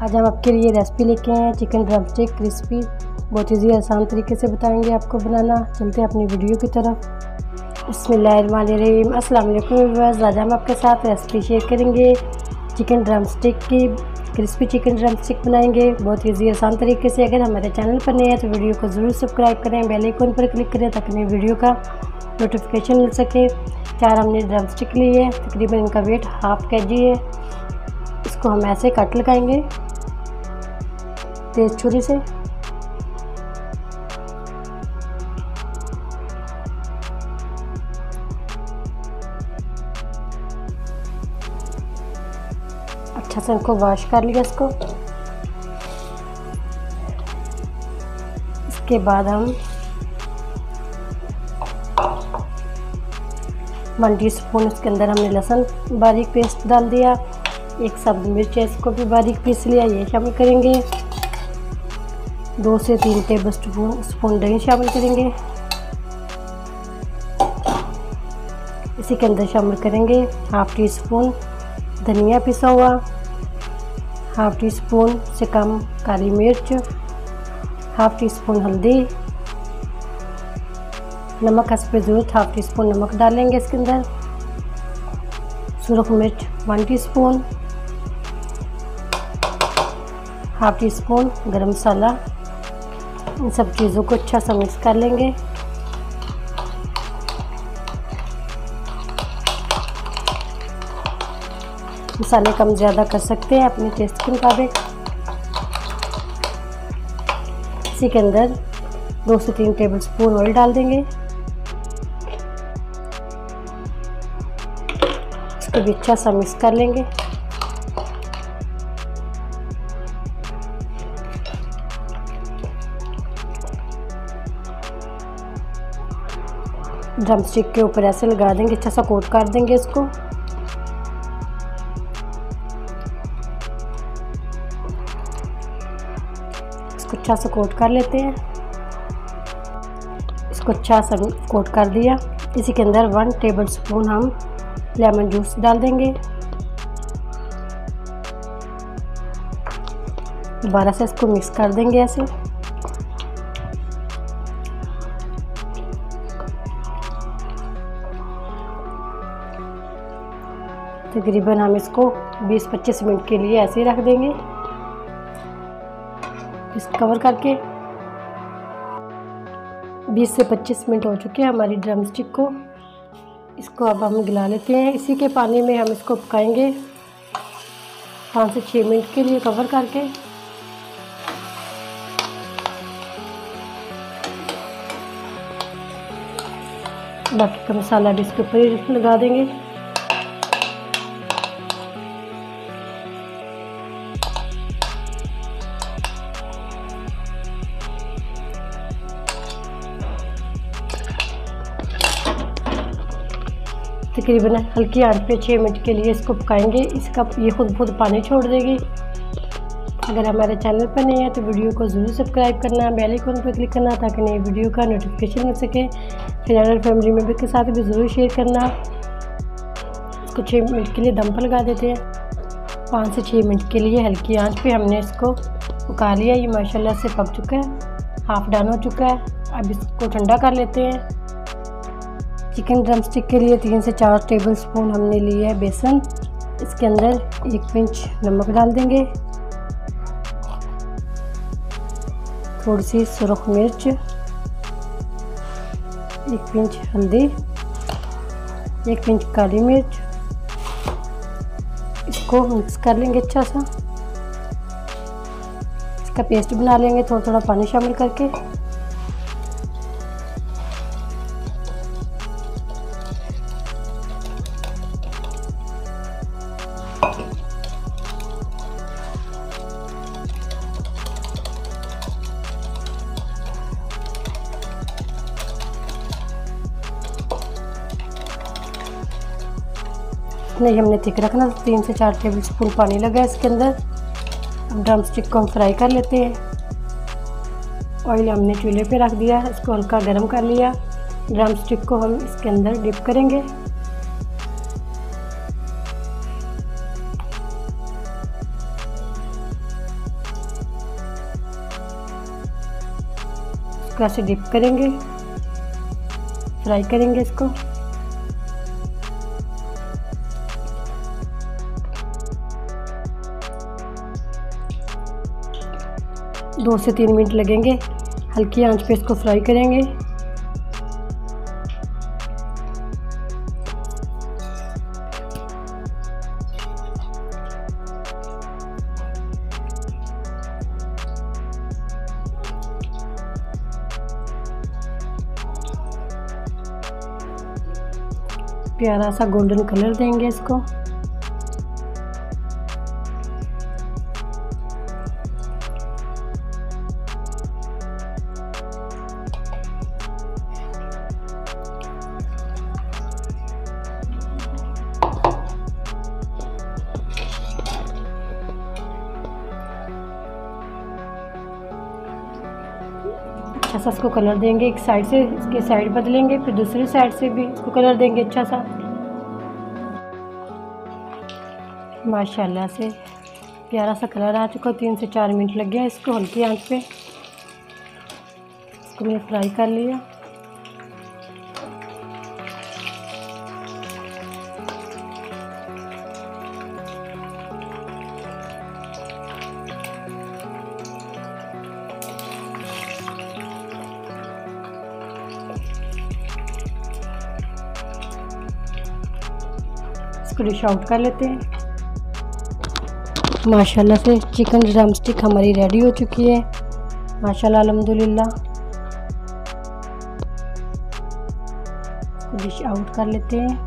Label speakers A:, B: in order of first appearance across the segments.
A: आज हम आपके लिए रेसिपी लेके आए हैं चिकन ड्रमस्टिक क्रिस्पी। बहुत ईजी आसान तरीके से बताएंगे आपको बनाना। चलते हैं अपनी वीडियो की तरफ। बिस्मिल्लाहिर्रहमानिर्रहीम। अस्सलाम वालेकुम व्यूअर्स। आज हम आपके साथ रेसिपी शेयर करेंगे चिकन ड्रमस्टिक की। क्रिस्पी चिकन ड्रमस्टिक बनाएंगे बहुत ईजी आसान तरीके से। अगर हमारे चैनल पर नए हैं तो वीडियो को ज़रूर सब्सक्राइब करें, बेल आइकन पर क्लिक करें ताकि नई वीडियो का नोटिफिकेशन मिल सके। 4 हमने ड्रमस्टिक लिए हैं, तकरीबन इनका वेट हाफ kg है। इसको हम ऐसे कट लगाएंगे तेज छुरी से। अच्छा से इनको वॉश कर लिया इसको। इसके बाद हम 1 टीस्पून इसके अंदर हमने लहसुन बारीक पेस्ट डाल दिया। 1 सब्ज़ मिर्च है, इसको भी बारीक पीस लिया, ये शामिल करेंगे। 2 से 3 टेबल स्पून दही शामिल करेंगे। इसी के अंदर शामिल करेंगे 1/2 टीस्पून धनिया पिसा हुआ, 1/2 टीस्पून से कम काली मिर्च, 1/2 टीस्पून हल्दी, नमक हस्बे ज़रूरत 1/2 टीस्पून नमक डालेंगे इसके अंदर। सुरख मिर्च 1 टीस्पून, 1/2 टीस्पून गरम मसाला। इन सब चीज़ों को अच्छा सा मिक्स कर लेंगे। मसाले कम ज़्यादा कर सकते हैं अपने टेस्ट के मुताबिक। इसी के अंदर 2 से 3 टेबल स्पून ऑयल डाल देंगे। इसको भी अच्छा सा मिक्स कर लेंगे। ड्रमस्टिक के ऊपर ऐसे लगा देंगे, अच्छा सा कोट कर देंगे इसको। इसको अच्छा सा कोट कर लेते हैं। इसको अच्छा सा कोट कर दिया। इसी के अंदर 1 टेबल स्पून हम लेमन जूस डाल देंगे। दोबारा से इसको मिक्स कर देंगे ऐसे। तकरीबन हम इसको 20-25 मिनट के लिए ऐसे ही रख देंगे इसको कवर करके। 20 से 25 मिनट हो चुके हैं हमारी ड्रमस्टिक को। इसको अब हम गिला लेते हैं। इसी के पानी में हम इसको पकाएंगे 5 से 6 मिनट के लिए कवर करके। बाकी का मसाला भी इसके ऊपर ही लगा देंगे। तकरीबन हल्की आंच पे 6 मिनट के लिए इसको पकाएंगे। इसका ये खुद पानी छोड़ देगी। अगर हमारे चैनल पर नहीं है तो वीडियो को ज़रूर सब्सक्राइब करना, बेल आइकन पर क्लिक करना ताकि नई वीडियो का नोटिफिकेशन मिल सके। फिर फैमिली मेम्बर के साथ भी ज़रूर शेयर करना। इसको 6 मिनट के लिए दम पर लगा देते हैं। 5 से 6 मिनट के लिए हल्की आंच पे हमने इसको पका लिया। ये माशाल्लाह से पक चुका है, हाफ डन हो चुका है। अब इसको ठंडा कर लेते हैं। चिकन ड्रमस्टिक के लिए 3 से 4 टेबल स्पून हमने लिया है बेसन। इसके अंदर 1 पिंच नमक डाल देंगे, थोड़ी सी सुरख मिर्च, 1 पिंच हल्दी, 1 पिंच काली मिर्च। इसको मिक्स कर लेंगे अच्छा सा। इसका पेस्ट बना लेंगे थोड़ा थोड़ा पानी शामिल करके। नहीं हमने थिक रखना, 3 से 4 टेबल स्पून पानी लगा है इसके अंदर। अब ड्रमस्टिक को हम फ्राई कर लेते हैं। ऑयल हमने चूल्हे पे रख दिया, इसको हल्का गर्म कर लिया। ड्रमस्टिक को हम इसके अंदर डिप करेंगे। इसको ऐसे डिप करेंगे, फ्राई करेंगे इसको। दो से 3 मिनट लगेंगे, हल्की आंच पे इसको फ्राई करेंगे। प्यारा सा गोल्डन कलर देंगे इसको। अच्छा सा इसको कलर देंगे, एक साइड से इसके साइड बदलेंगे, फिर दूसरी साइड से भी इसको कलर देंगे अच्छा सा। माशाल्लाह से प्यारा सा कलर आ चुका। 3 से 4 मिनट लग गया इसको हल्की आंच पे। इसको मैंने फ्राई कर लिया। इसको डिश आउट कर लेते हैं। माशाल्लाह से चिकन ड्रम स्टिक हमारी रेडी हो चुकी है। माशाल्लाह अल्हम्दुलिल्लाह। इसको डिश आउट कर लेते हैं।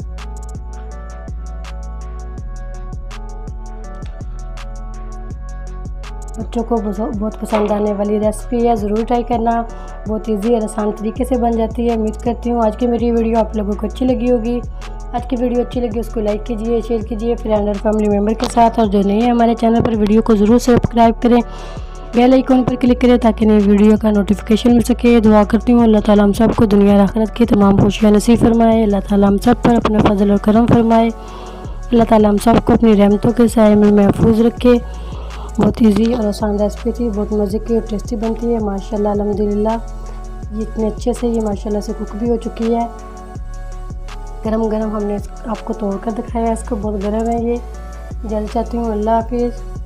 A: बच्चों को बहुत पसंद आने वाली रेसिपी है, ज़रूर ट्राई करना। बहुत इजी और आसान तरीके से बन जाती है। उम्मीद करती हूँ आज की मेरी वीडियो आप लोगों को अच्छी लगी होगी। आज की वीडियो अच्छी लगी उसको लाइक कीजिए, शेयर कीजिए फ्रेंड और फैमिली मेम्बर के साथ। और जो नहीं है हमारे चैनल पर वीडियो को ज़रूर सब्सक्राइब करें, बेल आइकन पर क्लिक करें ताकि नई वीडियो का नोटिफिकेशन मिल सके। दुआ करती हूँ अल्लाह ताला हम सबको दुनिया और आखिरत की तमाम खुशियाँ नसीब फरमाए। अल्लाह ताला हम सब पर अपना फजल और करम फरमाए। अल्लाह ताला हम सबको अपनी रहमतों के साए में महफूज रखे। बहुत ईजी और आसान रेसिपी थी, बहुत मज़े की और टेस्टी बनती है। माशाल्लाह अल्हम्दुलिल्लाह। ये इतने अच्छे से ये माशाल्लाह से कुक भी हो चुकी है। गरम गरम हमने आपको तोड़ कर दिखाया। इसको बहुत गर्म है ये। जल चाहती हूँ। अल्लाह हाफिज़।